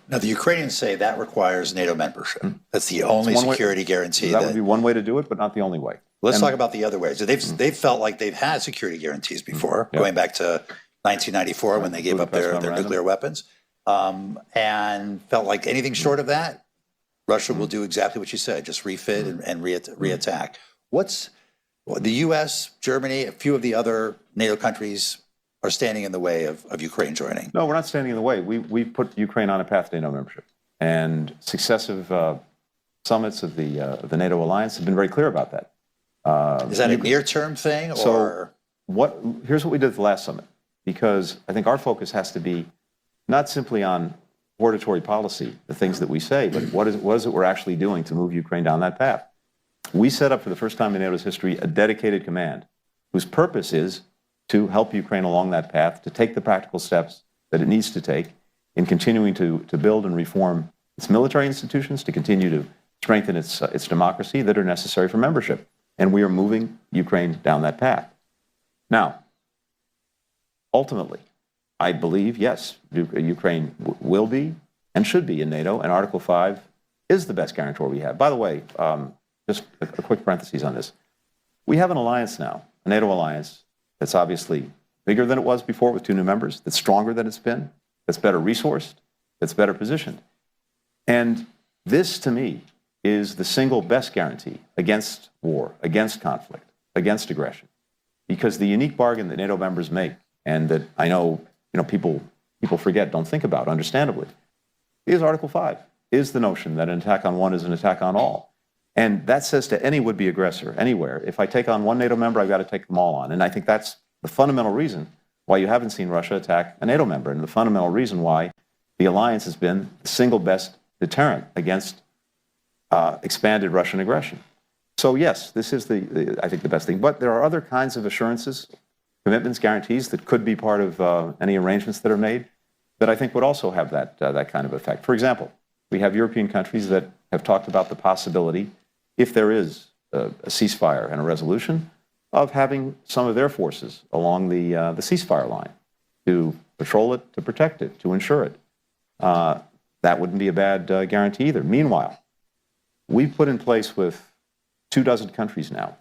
Now, the Ukrainians say that requires NATO membership. That's the only one way- security guarantee. That would be one way to do it, but not the only way. Let's talk about the other ways. So they've felt like they've had security guarantees before, going back to 1994 when they gave up their nuclear weapons, and felt like anything short of that, Russia will do exactly what you said, just refit and reattack. The U.S., Germany, a few of the other NATO countries are standing in the way of Ukraine joining. No, we're not standing in the way. We've put Ukraine on a path to NATO membership. And successive summits of the NATO alliance have been very clear about that. Is that a near-term thing? So here's what we did at the last summit, because I think our focus has to be not simply on hortatory policy, the things that we say, but what is it we're actually doing to move Ukraine down that path? We set up for the first time in NATO's history a dedicated command whose purpose is to help Ukraine along that path, to take the practical steps that it needs to take in continuing to build and reform its military institutions, to continue to strengthen its democracy that are necessary for membership. And we are moving Ukraine down that path. Now, ultimately, I believe, yes, Ukraine will be and should be in NATO, and Article 5 is the best guarantor we have. By the way, just a quick parenthesis on this. We have an alliance now, a NATO alliance, that's obviously bigger than it was before with 2 new members, that's stronger than it's been, that's better resourced, that's better positioned. And this, to me, is the single best guarantee against war, against conflict, against aggression. Because the unique bargain that NATO members make, and that I know people forget, don't think about, understandably, is Article 5, is the notion that an attack on one is an attack on all. And that says to any would-be aggressor anywhere, if I take on one NATO member, I've got to take them all on. And I think that's the fundamental reason why you haven't seen Russia attack a NATO member, and the fundamental reason why the alliance has been the single best deterrent against expanded Russian aggression. So yes, this is I think the best thing. But there are other kinds of assurances, commitments, guarantees that could be part of any arrangements that are made that I think would also have that kind of effect. For example, we have European countries that have talked about the possibility, if there is a ceasefire and a resolution, of having some of their forces along the ceasefire line to patrol it, to protect it, to ensure it. That wouldn't be a bad guarantee either. Meanwhile, we've put in place with 24 countries now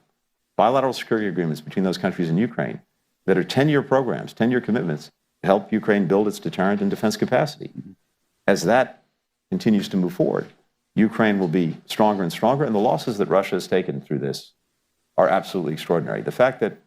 bilateral security agreements between those countries and Ukraine that are 10-year programs, 10-year commitments to help Ukraine build its deterrent and defense capacity. As that continues to move forward, Ukraine will be stronger and stronger, and the losses that Russia has taken through this are absolutely extraordinary. The fact that